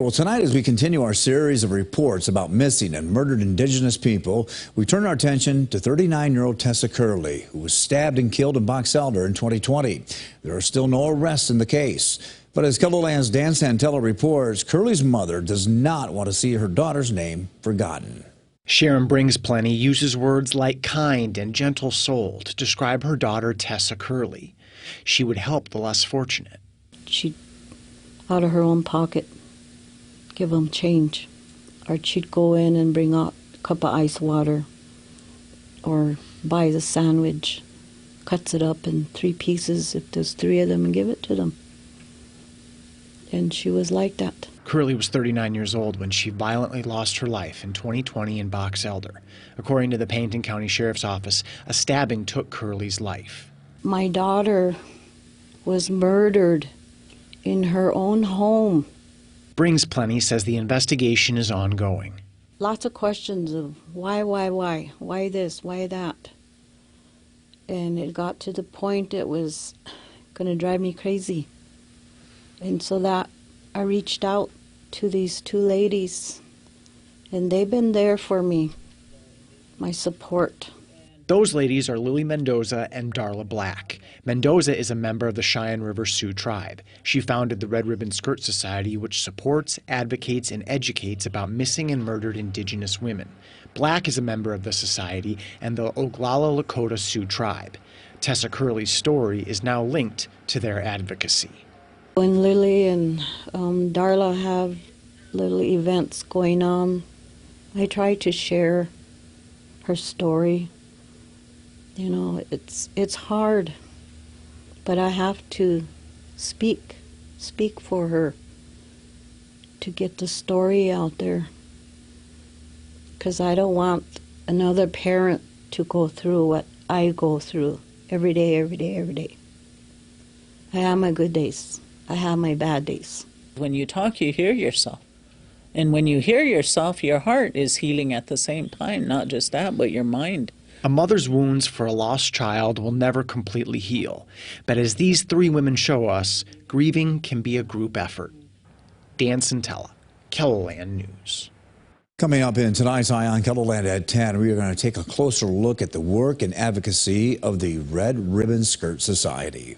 Well, tonight, as we continue our series of reports about missing and murdered Indigenous people, we turn our attention to 39-year-old Tessa Curley, who was stabbed and killed in Box Elder in 2020. There are still no arrests in the case. But as KELONEWS' Dan Santella reports, Curley's mother does not want to see her daughter's name forgotten. SHARON Plenty uses words like kind and gentle soul to describe her daughter Tessa Curley. She would help the less fortunate. She'd, out of her own pocket, give them change, or she'd go in and bring out a cup of ice water, or buy the sandwich, cuts it up in 3 pieces if there's 3 of them, and give it to them. And she was like that. Curley was 39 years old when she violently lost her life in 2020 in Box Elder. According to the Pennington County Sheriff's Office, a stabbing took Curley's life. My daughter was murdered in her own home. Plenty says the investigation is ongoing. Lots of questions of why this, why that. And it got to the point it was going to drive me crazy. And so that I reached out to these 2 ladies, and they've been there for me, my support. Those ladies are Lily Mendoza and Darla Black. Mendoza is a member of the Cheyenne River Sioux tribe. She founded the Red Ribbon Skirt Society, which supports, advocates, and educates about missing and murdered Indigenous women. Black is a member of the society and the Oglala Lakota Sioux tribe. Tessa Curley's story is now linked to their advocacy. When Lily and Darla have little events going on, I try to share her story. You know, it's hard, but I have to speak for her to get the story out there, because I don't want another parent to go through what I go through every day. I have my good days. I have my bad days. When you talk, you hear yourself. And when you hear yourself, your heart is healing at the same time. Not just that, but your mind. A mother's wounds for a lost child will never completely heal. But as these 3 women show us, grieving can be a group effort. Dan Santella, KELONEWS News. Coming up in tonight's Eye on KELONEWS at 10, we are going to take a closer look at the work and advocacy of the Red Ribbon Skirt Society.